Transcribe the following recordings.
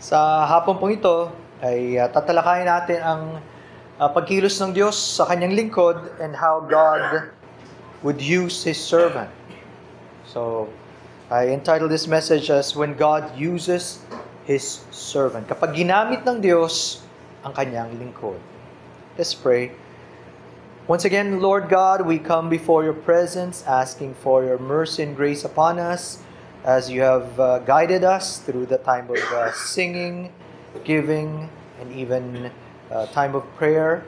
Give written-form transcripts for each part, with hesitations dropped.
Sa hapon pong ito ay tatalakayin natin ang pagkilos ng Diyos sa kanyang lingkod and how God would use His servant. So, I entitled this message as When God Uses His Servant. Kapag ginamit ng Diyos ang kanyang lingkod. Let's pray. Once again, Lord God, we come before your presence asking for your mercy and grace upon us as you have guided us through the time of singing, giving, and even time of prayer.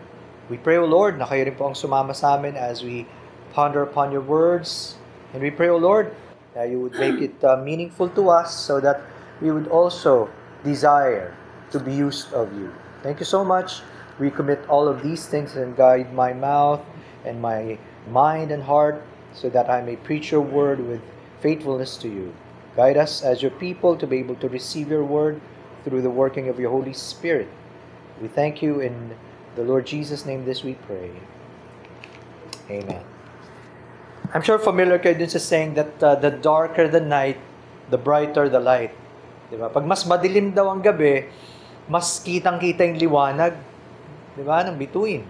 We pray, O Lord, na kayo rin po ang sumama sa amin as we ponder upon your words. And we pray, O Lord, that you would make it meaningful to us so that we would also desire to be used of you. Thank you so much. We commit all of these things and guide my mouth and my mind and heart so that I may preach your word with faithfulness to you. Guide us as your people to be able to receive your word through the working of your Holy Spirit. We thank you in the Lord Jesus' name this we pray. Amen. I'm sure familiar kayo dun sa saying that the darker the night, the brighter the light. Diba? Pag mas madilim daw ang gabi, mas kitang-kita yung liwanag, diba, ng bituin.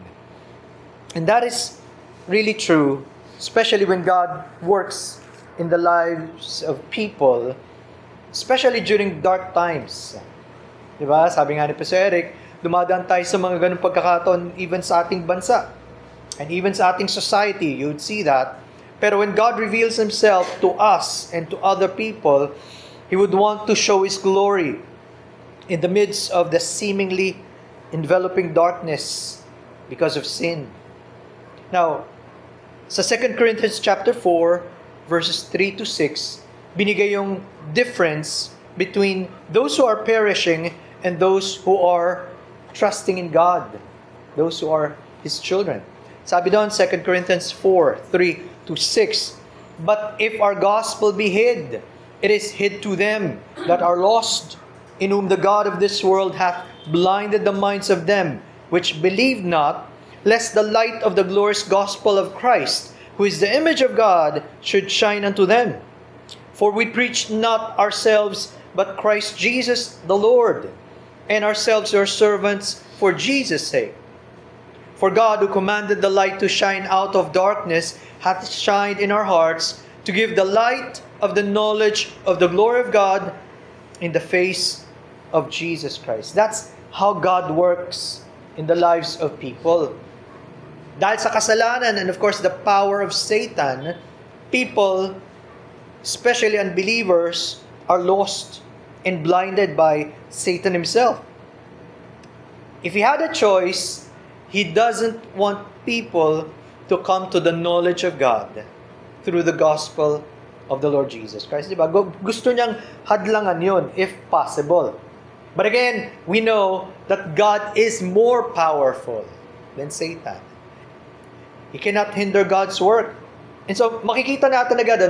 And that is really true, especially when God works in the lives of people, especially during dark times. Diba? Sabi nga ni Pastor Eric, dumadaan tayo sa mga ganung pagkakataon even sa ating bansa. And even sa ating society, you'd see that. Pero when God reveals Himself to us and to other people, He would want to show His glory in the midst of the seemingly enveloping darkness because of sin. Now, sa 2 Corinthians chapter 4, verses 3 to 6, binigay yung difference between those who are perishing and those who are trusting in God, those who are His children. Sabi doon, 2 Corinthians 4, 3 to 6, "But if our gospel be hid, it is hid to them that are lost, in whom the God of this world hath blinded the minds of them which believe not, lest the light of the glorious gospel of Christ, who is the image of God, should shine unto them. For we preach not ourselves, but Christ Jesus the Lord, and ourselves your servants for Jesus' sake. For God, who commanded the light to shine out of darkness, hath shined in our hearts, to give the light of the knowledge of the glory of God in the face of Jesus Christ." That's how God works in the lives of people. Dahil sa kasalanan and of course the power of Satan, people, especially unbelievers, are lost and blinded by Satan himself. If he had a choice, he doesn't want people to come to the knowledge of God through the gospel of the Lord Jesus Christ. Diba? Gusto niyang hadlangan yun, if possible. But again, we know that God is more powerful than Satan. He cannot hinder God's work. And so, makikita natin agad,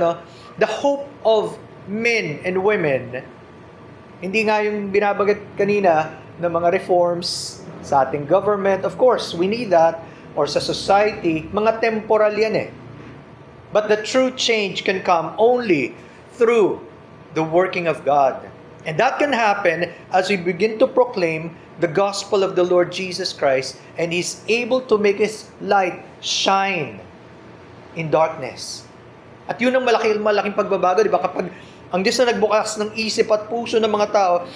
the hope of men and women, hindi nga yung binabagat kanina ng mga reforms sa ating government. Of course, we need that. Or sa society, mga temporal yan eh. But the true change can come only through the working of God. And that can happen as we begin to proclaim the gospel of the Lord Jesus Christ, and He's able to make His light shine in darkness. At yun ang malaking pagbabago, di ba? Kapag ang Diyos na nagbukas ng isip at puso ng mga tao,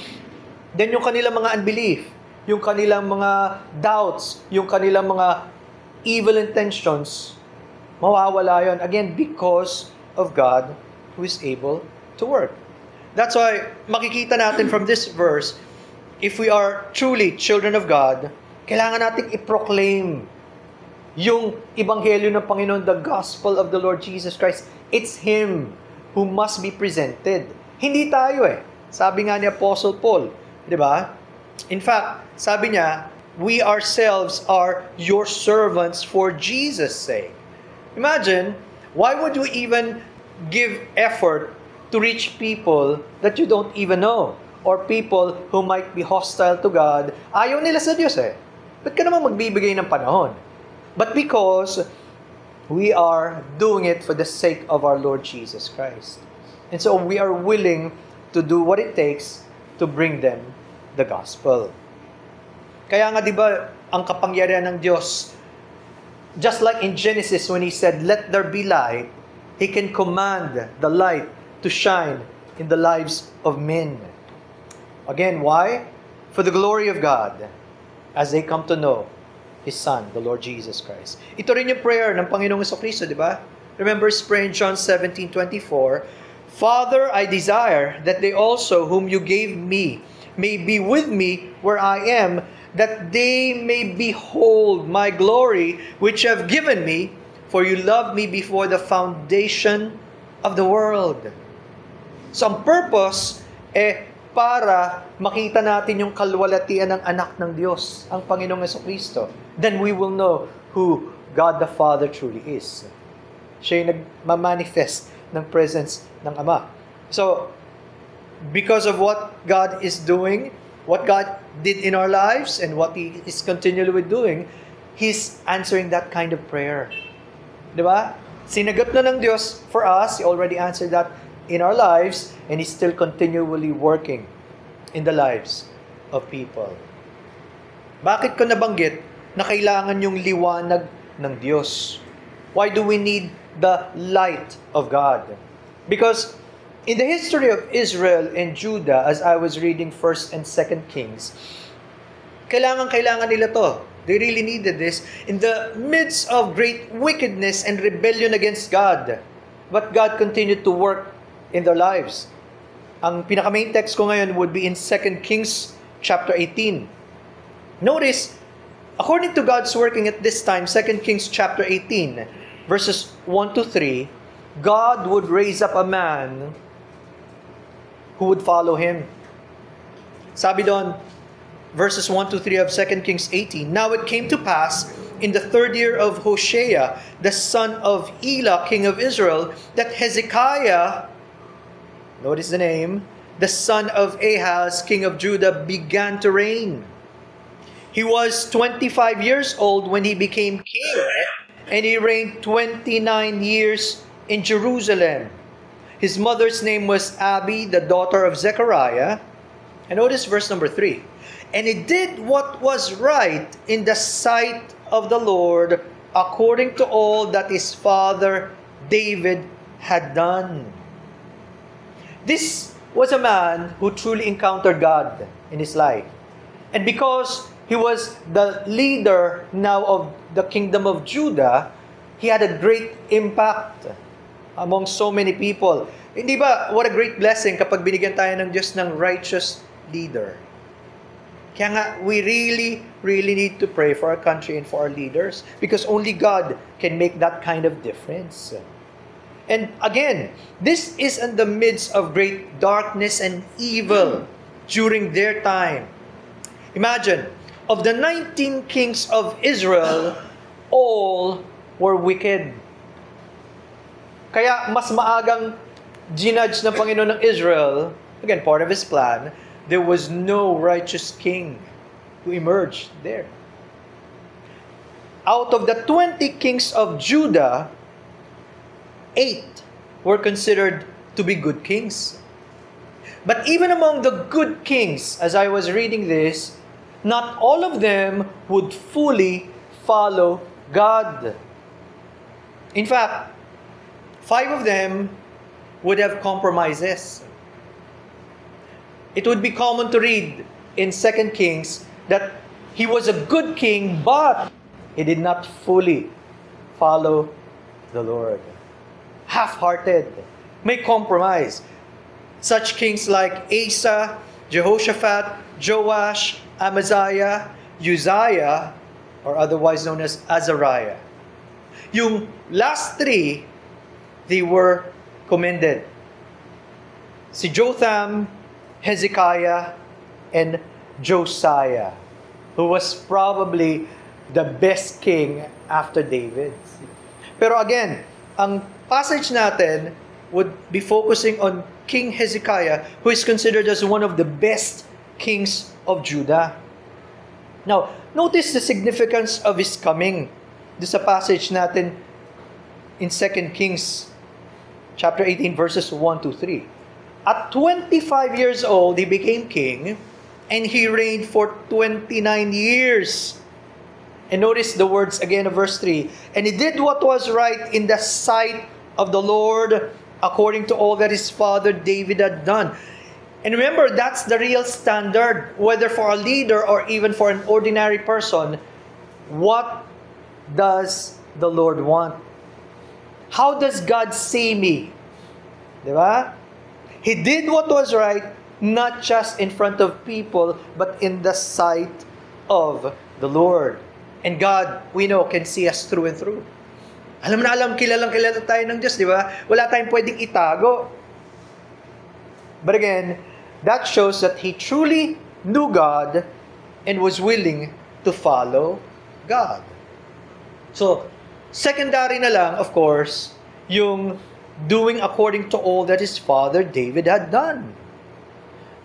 then yung kanilang mga unbelief, yung kanilang mga doubts, yung kanilang mga evil intentions, mawawala yon. Again, because of God who is able to work. That's why makikita natin from this verse, if we are truly children of God, kailangan nating i-proclaim yung ebanghelyo ng Panginoon, the gospel of the Lord Jesus Christ. It's Him who must be presented. Hindi tayo eh. Sabi nga ni Apostle Paul, di ba? In fact, sabi niya, we ourselves are your servants for Jesus' sake. Imagine, why would you even give effort to reach people that you don't even know? Or people who might be hostile to God? Ayaw nila sa Diyos eh. Ba't ka naman magbibigay ng panahon? But because we are doing it for the sake of our Lord Jesus Christ. And so we are willing to do what it takes to bring them the gospel. Kaya nga, di ba, ang kapangyarihan ng Diyos, just like in Genesis when He said, "Let there be light," He can command the light to shine in the lives of men. Again, why? For the glory of God, as they come to know His Son, the Lord Jesus Christ. Ito rin yung prayer ng Panginoong Jesucristo, di ba? Remember His prayer in John 17:24, "Father, I desire that they also whom you gave me may be with me where I am, that they may behold my glory which you have given me, for you loved me before the foundation of the world." So ang purpose, para makita natin yung kalwalatian ng anak ng Diyos, ang Panginoong Jesucristo. Then we will know who God the Father truly is. Siya yung nagmamanifest ng presence ng Ama. So, because of what God is doing, what God did in our lives, and what He is continually doing, He's answering that kind of prayer. Di ba? Sinagot na ng Diyos for us. He already answered that in our lives, and He's still continually working in the lives of people. Bakit ko nabanggit na kailangan yung liwanag ng Diyos? Why do we need the light of God? Because in the history of Israel and Judah, as I was reading 1st and 2nd Kings, kailangan nila to. They really needed this in the midst of great wickedness and rebellion against God. But God continued to work in their lives. Ang pinaka-main text ko ngayon would be in 2nd Kings chapter 18. Notice, according to God's working at this time, 2nd Kings chapter 18, verses 1 to 3, God would raise up a man who would follow Him. Sabi doon, verses 1 to 3 of 2 Kings 18, "Now it came to pass in the 3rd year of Hoshea, the son of Elah, king of Israel, that Hezekiah," notice the name, "the son of Ahaz, king of Judah, began to reign. He was 25 years old when he became king, and he reigned 29 years in Jerusalem. His mother's name was Abi, the daughter of Zechariah." And notice verse number 3. "And he did what was right in the sight of the Lord, according to all that his father David had done." This was a man who truly encountered God in his life. And because he was the leader now of the kingdom of Judah, he had a great impact among so many people. Hindi ba, what a great blessing kapag binigyan tayo ng Diyos ng righteous leader. Kaya nga, we really, really need to pray for our country and for our leaders because only God can make that kind of difference. And again, this is in the midst of great darkness and evil during their time. Imagine, of the 19 kings of Israel, all were wicked. Kaya mas maagang ginudge ng Panginoon ng Israel, again, part of His plan, there was no righteous king who emerged there. Out of the 20 kings of Judah, 8 were considered to be good kings. But even among the good kings, as I was reading this, not all of them would fully follow God. In fact, 5 of them would have compromises. It would be common to read in 2 Kings that he was a good king, but he did not fully follow the Lord. Half-hearted. May compromise. Such kings like Asa, Jehoshaphat, Joash, Amaziah, Uzziah, or otherwise known as Azariah. Yung last 3, they were commended. Si Jotham, Hezekiah, and Josiah, who was probably the best king after David. Pero again, ang passage natin would be focusing on King Hezekiah, who is considered as one of the best kings of Judah. Now, notice the significance of his coming. This sa passage natin in 2 Kings chapter 18 verses 1 to 3. At 25 years old, he became king, and he reigned for 29 years. And notice the words again of verse 3. And he did what was right in the sight of the Lord, according to all that his father David had done. And remember, that's the real standard, whether for a leader or even for an ordinary person. What does the Lord want? How does God see me? Diba? He did what was right, not just in front of people, but in the sight of the Lord. And God, we know, can see us through and through. Alam na alam, kilalang kilala tayo ng Diyos, di ba? Wala tayong pwedeng itago. But again, that shows that he truly knew God and was willing to follow God. So, secondary na lang, of course, yung doing according to all that his father David had done.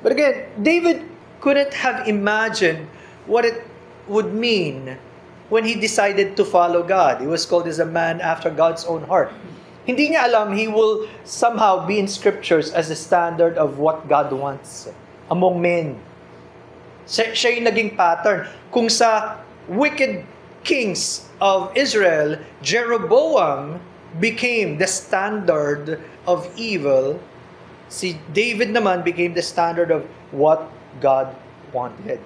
But again, David couldn't have imagined what it would mean when he decided to follow God. He was called as a man after God's own heart. Hindi niya alam he will somehow be in scriptures as a standard of what God wants among men. Siya yung naging pattern. Kung sa wicked kings of Israel, Jeroboam became the standard of evil, si David naman became the standard of what God wanted.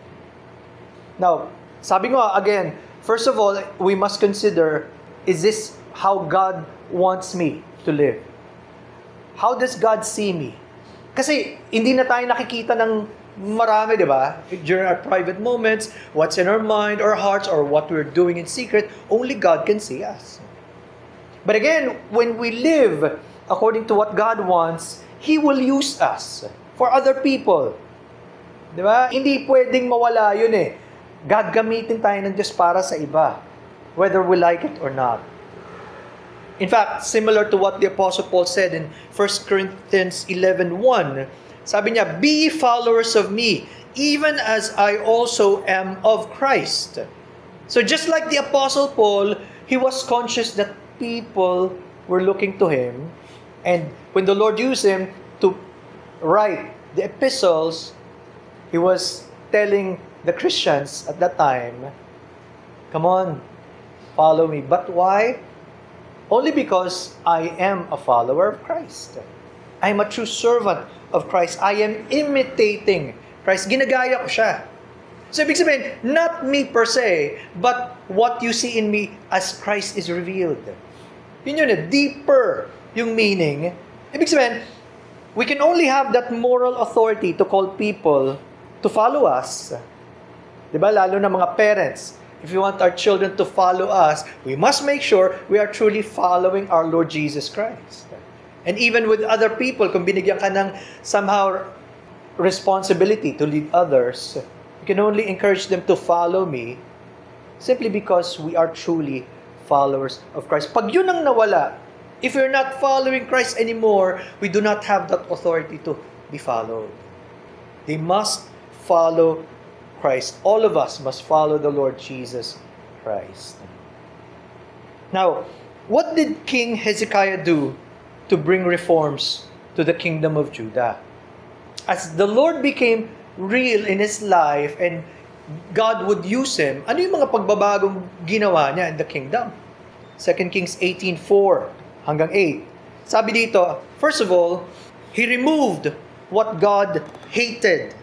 Now, sabi ko again, first of all, we must consider, is this how God wants me to live? How does God see me? Kasi hindi na tayo nakikita ng marami, di ba? During our private moments, what's in our mind, our hearts, or what we're doing in secret, only God can see us. But again, when we live according to what God wants, He will use us for other people. Di ba? Hindi pwedeng mawala yun eh. Gagamitin tayo ng Diyos para sa iba, whether we like it or not. In fact, similar to what the Apostle Paul said in 1 Corinthians 11:1, sabi niya, "Be followers of me, even as I also am of Christ." So just like the Apostle Paul, he was conscious that people were looking to him, and when the Lord used him to write the epistles, he was telling the Christians at that time, "Come on, follow me." But why? Only because I am a follower of Christ. I am a true servant of Christ. I am imitating Christ. Ginagaya ko siya. So, ibig sabihin, not me per se, but what you see in me as Christ is revealed. Yun yun, deeper yung meaning. Ibig sabihin, we can only have that moral authority to call people to follow us. Diba? Lalo na mga parents. If we want our children to follow us, we must make sure we are truly following our Lord Jesus Christ. And even with other people, kung binigyan ka ng somehow responsibility to lead others, you can only encourage them to follow me simply because we are truly followers of Christ. Pag yun ang nawala, if we're not following Christ anymore, we do not have that authority to be followed. They must follow Christ. All of us must follow the Lord Jesus Christ. Now, what did King Hezekiah do to bring reforms to the kingdom of Judah? As the Lord became real in his life and God would use him, ano yung mga pagbabagong ginawa niya in the kingdom? 2 Kings 18:4 hanggang 8. Sabi dito, first of all, he removed what God hated.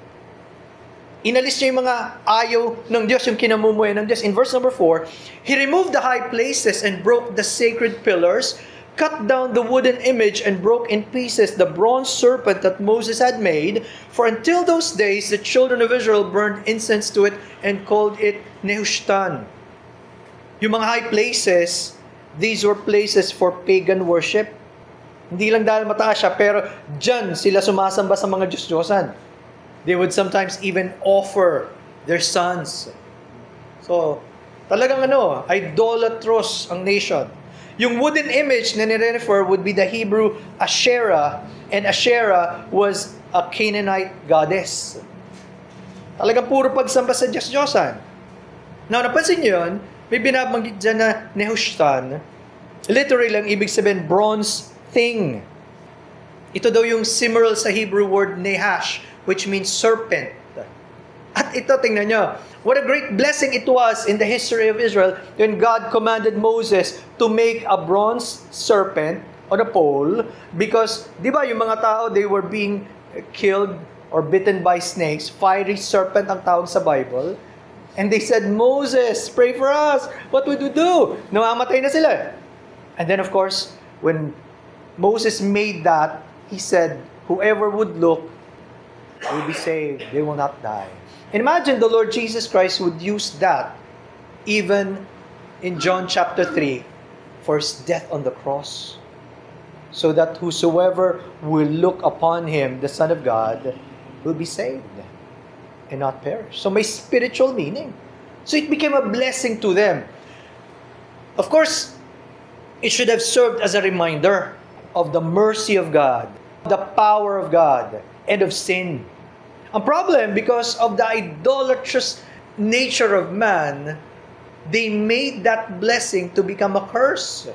Inalis niya yung mga ayaw ng Diyos, yung kinamumuhay ng Diyos. In verse number 4, he removed the high places and broke the sacred pillars, cut down the wooden image and broke in pieces the bronze serpent that Moses had made. For until those days, the children of Israel burned incense to it and called it Nehushtan. Yung mga high places, these were places for pagan worship. Hindi lang dahil mataas siya, pero dyan sila sumasamba sa mga Diyos-Diyosan. They would sometimes even offer their sons. So, talagang idolatrous ang nation. Yung wooden image na nire-refer would be the Hebrew Asherah, and Asherah was a Canaanite goddess. Talagang puro pagsamba sa Diyos-Diyosan. Now, napansin niyo yun, may binabanggit dyan na Nehushtan. Literally lang, ibig sabihin, bronze thing. Ito daw yung similar sa Hebrew word Nehash, which means serpent. At ito, tingnan nyo, what a great blessing it was in the history of Israel when God commanded Moses to make a bronze serpent on a pole because, di ba, yung mga tao, they were being killed or bitten by snakes. Fiery serpent ang tawag sa Bible. And they said, Moses, pray for us. What would we do? Namamatay na sila. And then, of course, when Moses made that, he said, whoever would look will be saved. They will not die. And imagine the Lord Jesus Christ would use that even in John chapter 3 for His death on the cross. So that whosoever will look upon Him, the Son of God, will be saved and not perish. So may spiritual meaning. So it became a blessing to them. Of course, it should have served as a reminder of the mercy of God, the power of God, and of sin. Ang problem, because of the idolatrous nature of man, they made that blessing to become a curse.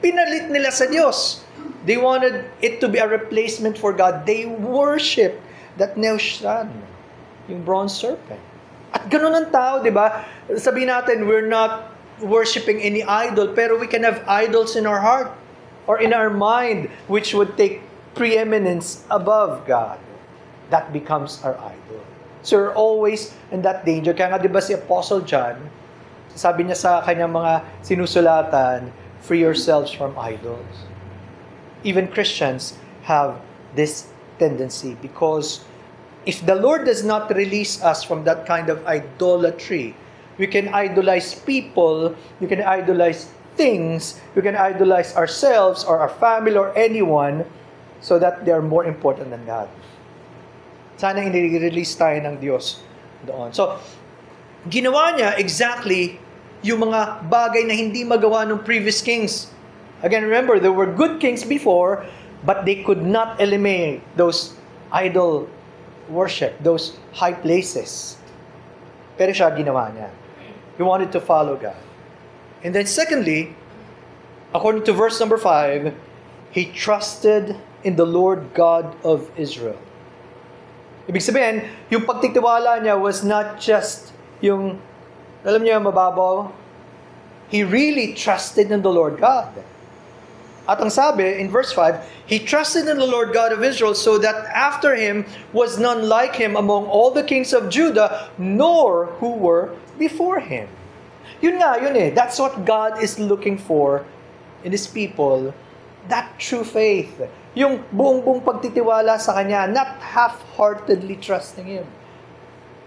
Pinalit nila sa Diyos. They wanted it to be a replacement for God. They worship that Nehushtan, yung bronze serpent. At ganun ang tao, di ba? Sabihin natin, we're not worshiping any idol, pero we can have idols in our heart or in our mind which would take preeminence above God. That becomes our idol. So we're always in that danger. Kaya nga, di ba si Apostle John, sabi niya sa kanyang mga sinusulatan, free yourselves from idols. Even Christians have this tendency because if the Lord does not release us from that kind of idolatry, we can idolize people, we can idolize things, we can idolize ourselves or our family or anyone so that they are more important than God. Sana i-release tayo ng Diyos doon. So, ginawa niya exactly yung mga bagay na hindi magawa ng previous kings. Again, remember, there were good kings before, but they could not eliminate those idol worship, those high places. Pero siya ginawa niya. He wanted to follow God. And then secondly, according to verse number 5, he trusted in the Lord God of Israel. Ibig sabihin, yung pagtitiwala niya was not just yung, alam niyo, mababaw. He really trusted in the Lord God. At ang sabi, in verse 5, he trusted in the Lord God of Israel so that after him was none like him among all the kings of Judah, nor who were before him. Yun eh. That's what God is looking for in His people. That true faith. Yung buong pagtitiwala sa Kanya, not half-heartedly trusting Him.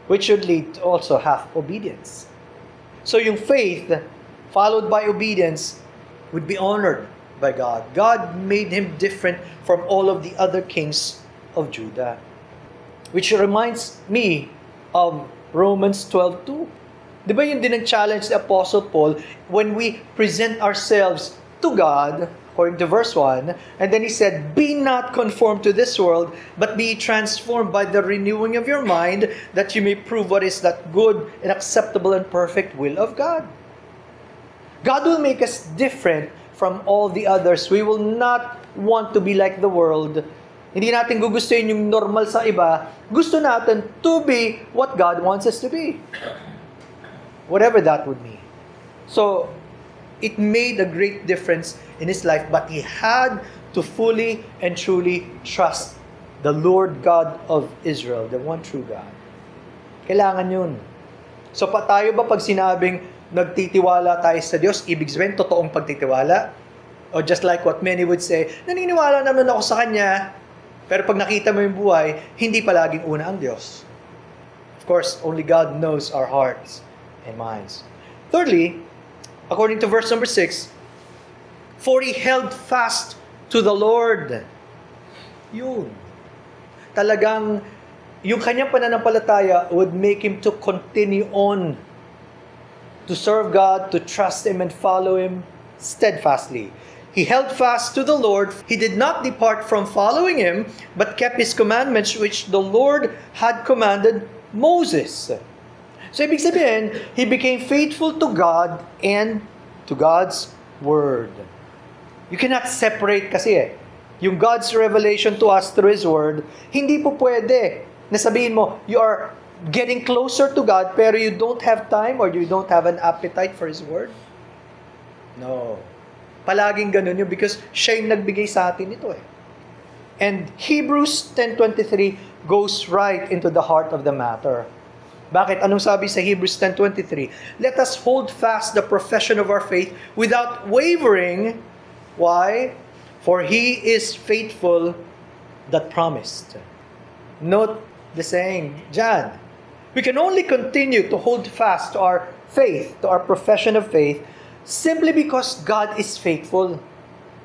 Which should lead to also half-obedience. So yung faith, followed by obedience, would be honored by God. God made him different from all of the other kings of Judah. Which reminds me of Romans 12:2. Di ba yun din ang challenge the Apostle Paul when we present ourselves to God, according to verse 1, and then he said, be not conformed to this world, but be transformed by the renewing of your mind, that you may prove what is that good and acceptable and perfect will of God. God will make us different from all the others. We will not want to be like the world. Hindi natin gugustuhin yung normal sa iba. Gusto natin to be what God wants us to be. Whatever that would mean. So, it made a great difference in his life, but he had to fully and truly trust the Lord God of Israel, the one true God. Kailangan yun. So, tayo ba pag sinabing nagtitiwala tayo sa Diyos, ibig sabihin, totoong pagtitiwala? O just like what many would say, naniniwala naman ako sa Kanya, pero pag nakita mo yung buhay, hindi palaging una ang Diyos. Of course, only God knows our hearts and minds. Thirdly, according to verse number 6, for he held fast to the Lord. Yun. Talagang, yung kanyang pananampalataya would make him to continue on to serve God, to trust Him, and follow Him steadfastly. He held fast to the Lord. He did not depart from following Him, but kept His commandments, which the Lord had commanded Moses. So, ibig sabihin, he became faithful to God and to God's Word. You cannot separate kasi yung God's revelation to us through His Word, hindi po pwede na sabihin mo, you are getting closer to God, pero you don't have time or you don't have an appetite for His Word? No. Palaging ganun yun because siya yung nagbigay sa atin ito eh. And Hebrews 10:23 goes right into the heart of the matter. Bakit? Anong sabi sa Hebrews 10:23? Let us hold fast the profession of our faith without wavering. Why? For He is faithful that promised. Note the saying, John. We can only continue to hold fast to our faith, to our profession of faith, simply because God is faithful.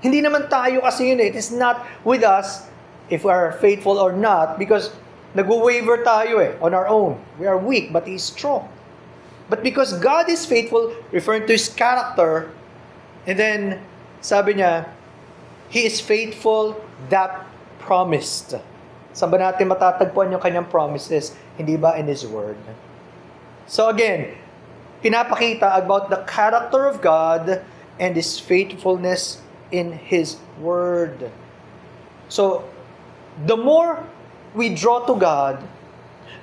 Hindi naman tayo kasi yun eh. It is not with us if we are faithful or not because nag-waver tayo eh on our own. We are weak, but He is strong. But because God is faithful, referring to His character, and then sabi niya, He is faithful that promised. Saan ba natin matatagpuan yung kanyang promises? Hindi ba in His Word? So again, pinapakita about the character of God and His faithfulness in His Word. So, the more we draw to God,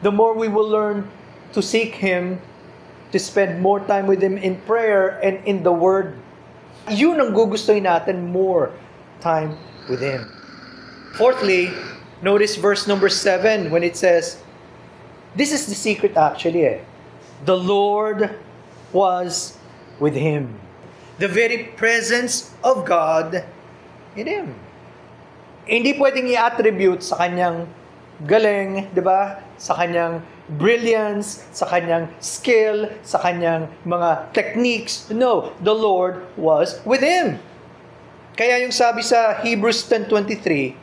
the more we will learn to seek Him, to spend more time with Him in prayer and in the Word. Yun ang gugustuhin natin, more time with Him. Fourthly, notice verse number 7 when it says, this is the secret actually. The Lord was with him. The very presence of God in him. Hindi pwedeng i-attribute sa kanyang galing, di ba? Sa kanyang brilliance, sa kanyang skill, sa kanyang mga techniques. No, the Lord was with him. Kaya yung sabi sa Hebrews 10:23,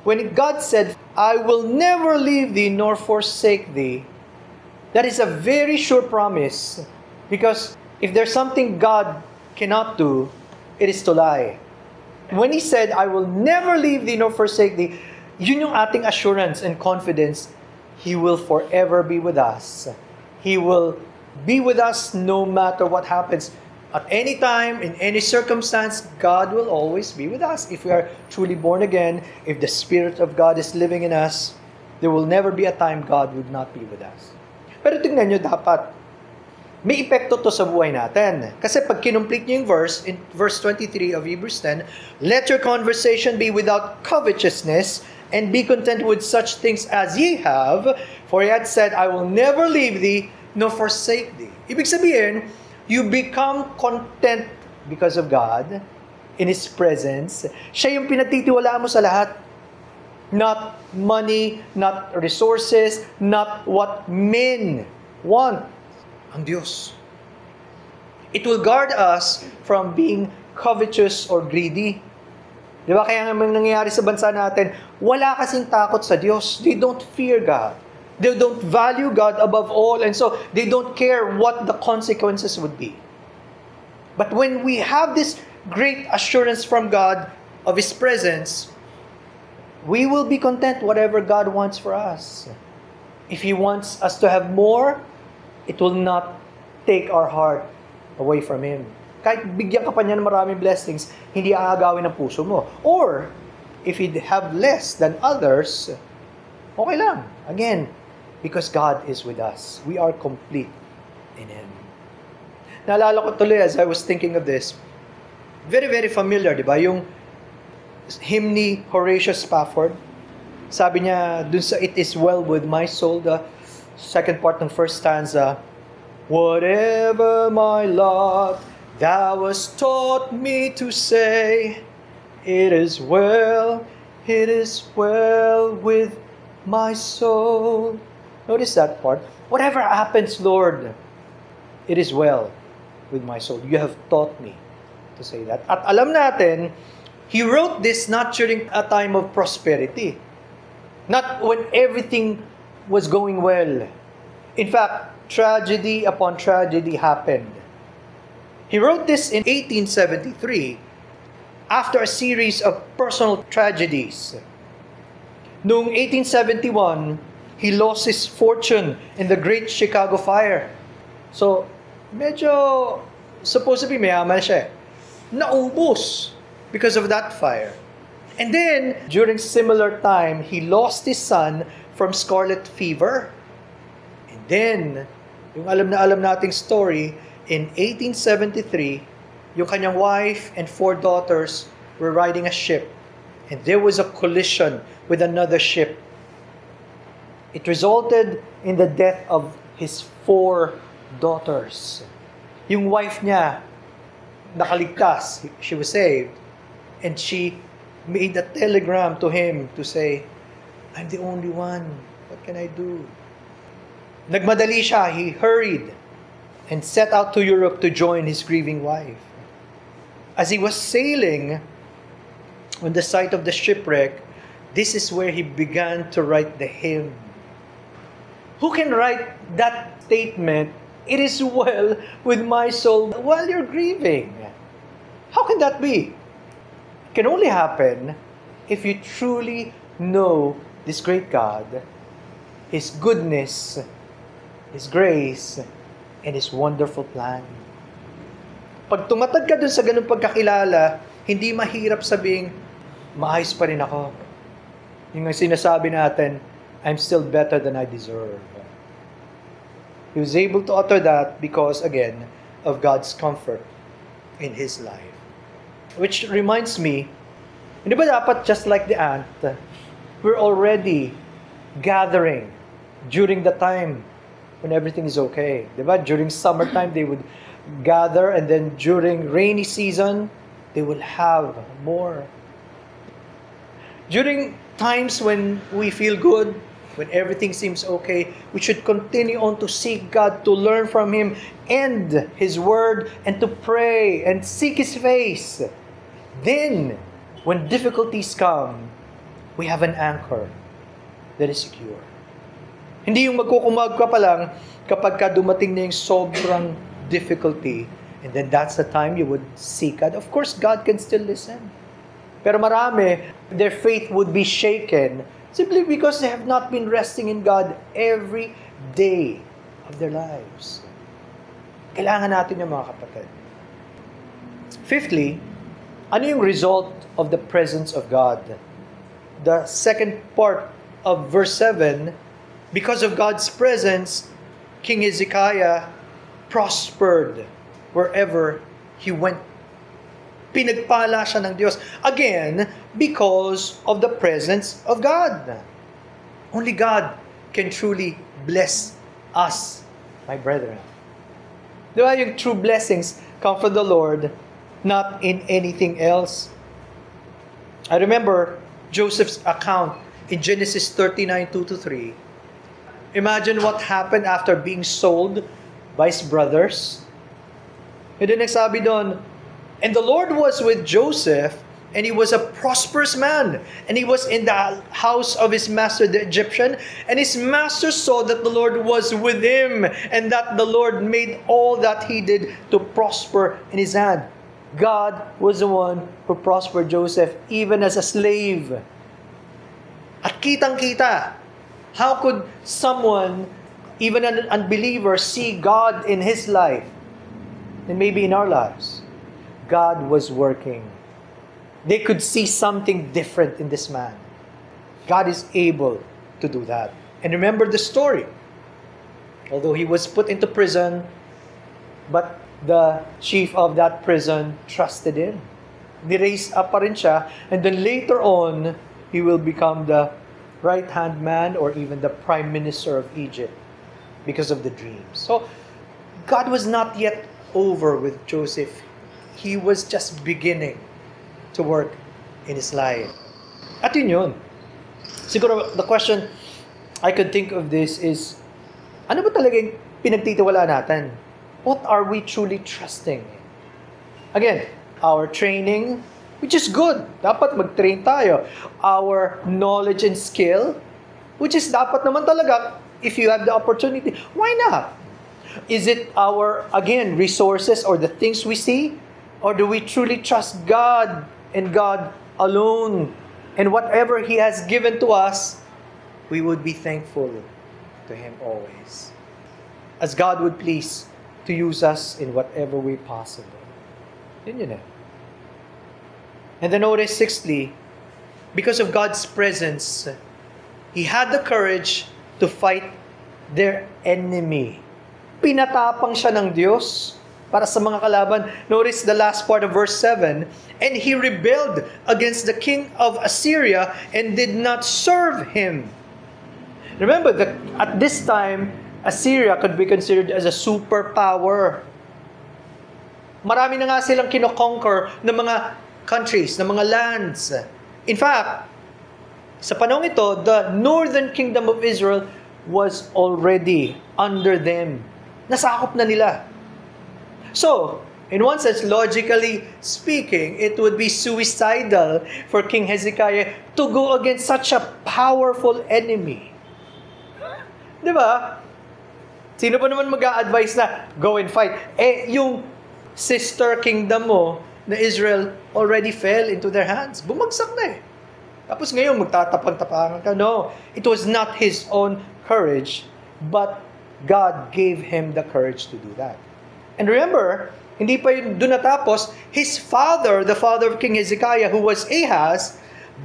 when God said, I will never leave thee nor forsake thee, that is a very sure promise. Because if there's something God cannot do, it is to lie. When He said, I will never leave thee nor forsake thee, yun yung ating assurance and confidence. He will forever be with us. He will be with us no matter what happens. At any time, in any circumstance, God will always be with us. If we are truly born again, if the Spirit of God is living in us, there will never be a time God would not be with us. Pero tingnan nyo, dapat may epekto to sa buhay natin. Kasi pag kinumplete nyo yung verse, in verse 23 of Hebrews 10, let your conversation be without covetousness, and be content with such things as ye have, for He had said, I will never leave thee, nor forsake thee. Ibig sabihin, you become content because of God, in His presence. Siya yung pinagtitiwalaan mo sa lahat. Not money, not resources, not what men want. Ang Diyos. It will guard us from being covetous or greedy. Di ba? Kaya nga nangyayari sa bansa natin, wala kasing takot sa Diyos. They don't fear God. They don't value God above all, and so they don't care what the consequences would be. But when we have this great assurance from God of His presence, we will be content whatever God wants for us. If He wants us to have more, it will not take our heart away from Him. Kahit bigyan ka pa niya ng maraming blessings, hindi aagawin ang puso mo. Or, if you have less than others, okay lang. Again, because God is with us. We are complete in Him. Naalala ko tuloy as I was thinking of this, very, very familiar, di ba? Yung hymn ni Horatius Spafford. Sabi niya, dun sa It Is Well With My Soul, the second part ng first stanza, whatever my lot, thou hast taught me to say, it is well with my soul. Notice that part. Whatever happens, Lord, it is well with my soul. You have taught me to say that. At alam natin, he wrote this not during a time of prosperity. Not when everything was going well. In fact, tragedy upon tragedy happened. He wrote this in 1873 after a series of personal tragedies. Noong 1871, he lost his fortune in the Great Chicago Fire. So, medyo supposedly mayaman siya. Naubos because of that fire. And then, during similar time, he lost his son from scarlet fever. And Then, yung alam na alam nating story, in 1873, yung kanyang wife and 4 daughters were riding a ship, and there was a collision with another ship. It resulted in the death of his 4 daughters. Yung wife niya, nakaligtas, she was saved, and she made a telegram to him to say, I'm the only one, what can I do? Nagmadali siya, he hurried and set out to Europe to join his grieving wife. As he was sailing on the site of the shipwreck, this is where he began to write the hymn. Who can write that statement, "It is well with my soul," while you're grieving? How can that be? It can only happen if you truly know this great God, His goodness, His grace, and His wonderful plan. Pag tumatag ka dun sa ganung pagkakilala, hindi mahirap sabing, maayos pa rin ako. Yung sinasabi natin, I'm still better than I deserve. He was able to utter that because, again, of God's comfort in his life. Which reminds me, hindi ba dapat just like the ant, we're already gathering during the time when everything is okay. Diba? During summertime, they would gather, and then during rainy season, they will have more. During times when we feel good, when everything seems okay, we should continue on to seek God, to learn from Him and His Word, and to pray and seek His face. Then, when difficulties come, we have an anchor that is secure. Hindi yung magkukumag ka pa lang kapag ka dumating na yung sobrang difficulty, and then that's the time you would seek God. Of course, God can still listen. Pero marami, their faith would be shaken simply because they have not been resting in God every day of their lives. Kailangan natin yung mga kapatid. Fifthly, ano yung result of the presence of God? The second part of verse 7, because of God's presence, King Hezekiah prospered wherever he went. Pinagpala siya ng Diyos. Again, because of the presence of God. Only God can truly bless us, my brethren. Diba, yung true blessings come from the Lord, not in anything else. I remember Joseph's account in Genesis 39, 2-3. Imagine what happened after being sold by his brothers. And then nagsabi doon, and the Lord was with Joseph, and he was a prosperous man, and he was in the house of his master, the Egyptian, and his master saw that the Lord was with him, and that the Lord made all that he did to prosper in his hand. God was the one who prospered Joseph, even as a slave. At kitang-kita, how could someone, even an unbeliever, see God in his life? And maybe in our lives. God was working. They could see something different in this man. God is able to do that. And remember the story. Although he was put into prison, but the chief of that prison trusted him. Ni-raise up pa rin siya, and then later on, he will become the right-hand man or even the prime minister of Egypt because of the dreams. So, God was not yet over with Joseph. He was just beginning to work in his life. At yun. Siguro, the question I could think of this is, ano ba talagang pinagtitiwala natin? What are we truly trusting in? Again, our training, which is good. Dapat mag-train tayo. Our knowledge and skill, which is dapat naman talaga, if you have the opportunity, why not? Is it our, again, resources or the things we see? Or do we truly trust God and God alone? And whatever He has given to us, we would be thankful to Him always. As God would please to use us in whatever way possible. Yun. And then notice, sixthly, because of God's presence, he had the courage to fight their enemy. Pinatapang siya ng Diyos para sa mga kalaban. Notice the last part of verse 7. And he rebelled against the king of Assyria and did not serve him. Remember that at this time, Assyria could be considered as a superpower. Marami na nga silang kinoconquer ng mga countries, ng mga lands. In fact, sa panahon ito, the northern kingdom of Israel was already under them. Nasakop na nila. So, in one sense, logically speaking, it would be suicidal for King Hezekiah to go against such a powerful enemy. Di ba? Sino pa naman mag-a-advise na go and fight? Yung sister kingdom mo na Israel already fell into their hands. Bumagsak na eh. Tapos ngayon, magtatapang-tapangan ka. No, it was not his own courage, but God gave him the courage to do that. And remember, hindi pa yun doon natapos, his father, the father of King Hezekiah, who was Ahaz,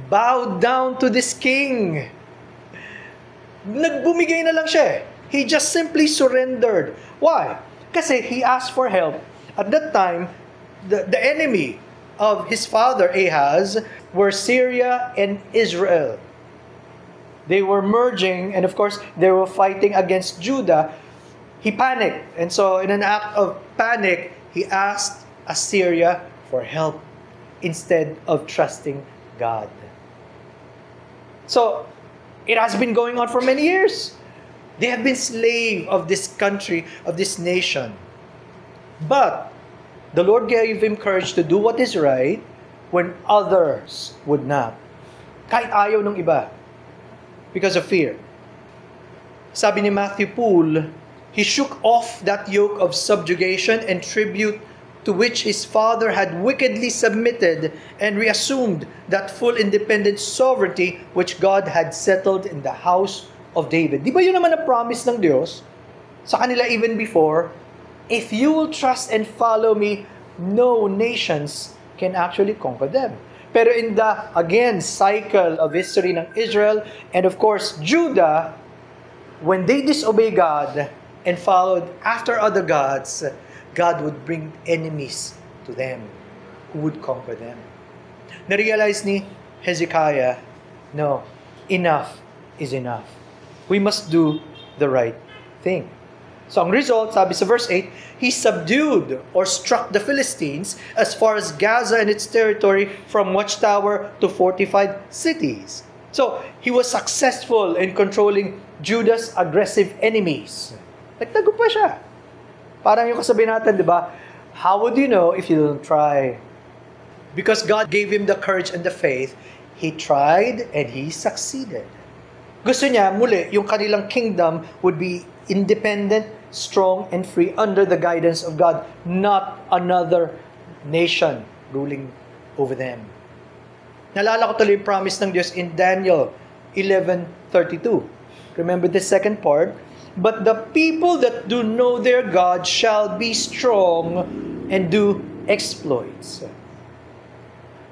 bowed down to this king. Nagbumigay na lang siya. He just simply surrendered. Why? Kasi he asked for help. At that time, the enemy of his father Ahaz were Syria and Israel. They were merging, and of course, they were fighting against Judah. He panicked. And so, in an act of panic, he asked Assyria for help instead of trusting God. So, it has been going on for many years. They have been slave of this country, of this nation. But the Lord gave him courage to do what is right when others would not. Kahit ayaw ng iba. Because of fear. Sabi ni Matthew Poole, he shook off that yoke of subjugation and tribute to which his father had wickedly submitted and reassumed that full independent sovereignty which God had settled in the house of David. Di ba yun naman ang promise ng Diyos sa kanila even before? If you will trust and follow me, no nations can actually conquer them. Pero in the, again, cycle of history ng Israel and of course Judah, when they disobey God and followed after other gods, God would bring enemies to them who would conquer them. Narealize ni Hezekiah, no, enough is enough. We must do the right thing. So ang result, sabi sa verse 8, he subdued or struck the Philistines as far as Gaza and its territory from watchtower to fortified cities. So he was successful in controlling Judah's aggressive enemies. Nagtagumpay siya. Parang yung kasabi natin, di ba? How would you know if you don't try? Because God gave him the courage and the faith, he tried and he succeeded. Gusto niya, muli, yung kanilang kingdom would be independent, strong, and free under the guidance of God, not another nation ruling over them. Nalala ko tuloy yung promise ng Diyos in Daniel 11:32. Remember the second part? But the people that do know their God shall be strong and do exploits.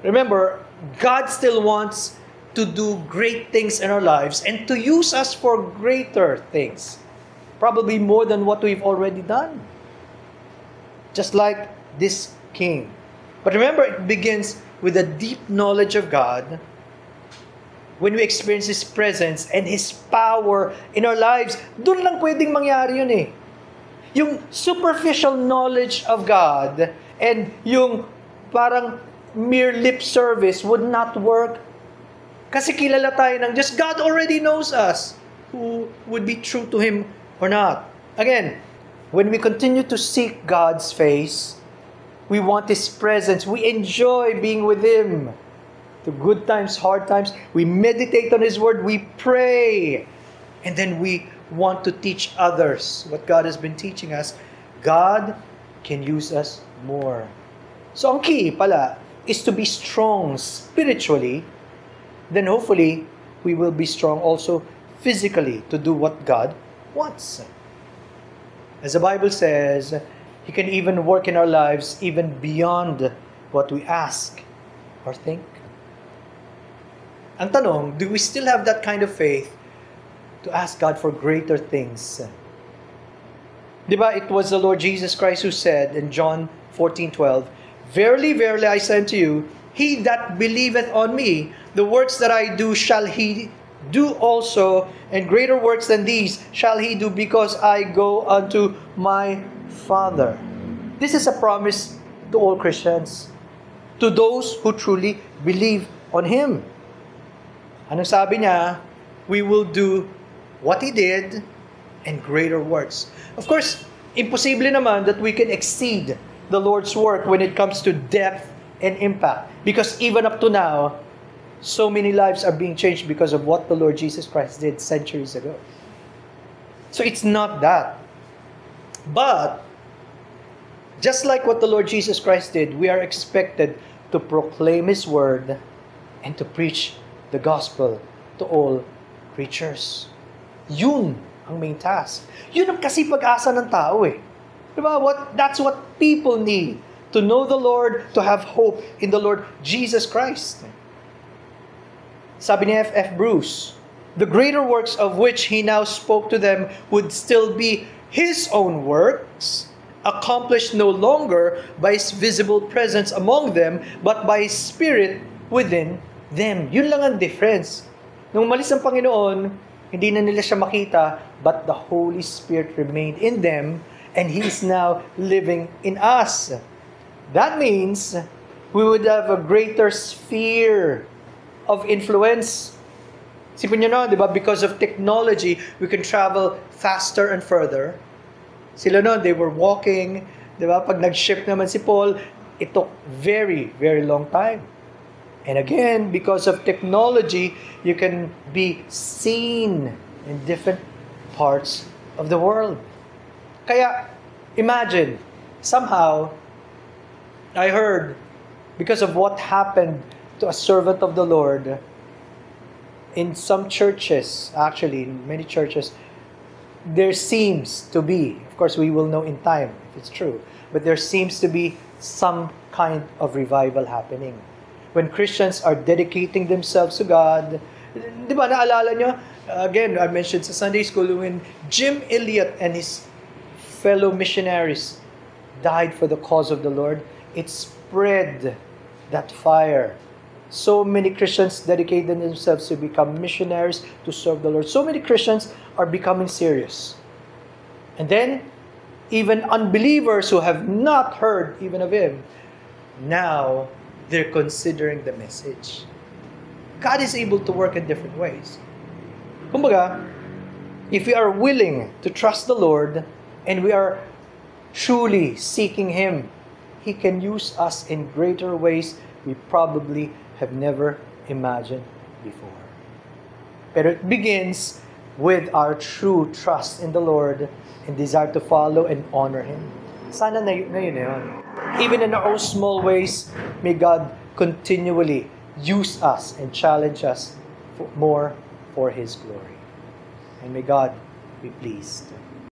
Remember, God still wants to do great things in our lives and to use us for greater things. Probably more than what we've already done. Just like this king. But remember, it begins with a deep knowledge of God. When we experience His presence and His power in our lives, doon lang pwedeng mangyari yun eh. Yung superficial knowledge of God and yung parang mere lip service would not work. Kasi kilala tayo ng Diyos. God already knows us who would be true to Him or not. Again, when we continue to seek God's face, we want His presence. We enjoy being with Him. The good times, hard times, we meditate on His Word, we pray. And then we want to teach others what God has been teaching us. God can use us more. So ang key pala is to be strong spiritually. Then hopefully, we will be strong also physically to do what God wants. As the Bible says, He can even work in our lives even beyond what we ask or think. Ang tanong, do we still have that kind of faith to to ask God for greater things. Diba, it was the Lord Jesus Christ who said in John 14:12, "Verily, verily, I say unto you, he that believeth on me, the works that I do shall he do also, and greater works than these shall he do, because I go unto my Father." This is a promise to all Christians, to those who truly believe on Him. Anong sabi niya? We will do what He did and greater works. Of course, imposible naman that we can exceed the Lord's work when it comes to depth and impact. Because even up to now, so many lives are being changed because of what the Lord Jesus Christ did centuries ago. So it's not that. But, just like what the Lord Jesus Christ did, we are expected to proclaim His word and to preach the gospel to all creatures. Yun ang main task. Yun ang kasi pag-asa ng tao eh. Diba? That's what people need. To know the Lord, to have hope in the Lord Jesus Christ. Sabi ni F.F. Bruce, "The greater works of which He now spoke to them would still be His own works, accomplished no longer by His visible presence among them, but by His Spirit within them." Yun lang ang difference. Nung umalis ang Panginoon, hindi na nila siya makita, but the Holy Spirit remained in them, and He is now living in us. That means we would have a greater sphere of influence. Sipin nyo no, di ba? Because of technology, we can travel faster and further. Sila no, they were walking, di ba? Pag nag-ship naman si Paul, it took very, very long time. And again, because of technology, you can be seen in different parts of the world. Kaya, imagine, somehow, I heard, because of what happened to a servant of the Lord, in some churches, actually, in many churches, there seems to be, of course we will know in time if it's true, but there seems to be some kind of revival happening. When Christians are dedicating themselves to God, di ba, naalala nyo? Again, I mentioned sa Sunday school when Jim Elliot and his fellow missionaries died for the cause of the Lord, it spread that fire. So many Christians dedicated themselves to become missionaries to serve the Lord. So many Christians are becoming serious. And then, even unbelievers who have not heard even of Him, now they're considering the message. God is able to work in different ways. Kumbaga, if we are willing to trust the Lord and we are truly seeking Him, He can use us in greater ways we probably have never imagined before. Pero it begins with our true trust in the Lord and desire to follow and honor Him. Sana ngayon na yun. Even in our own small ways, may God continually use us and challenge us more for His glory. And may God be pleased.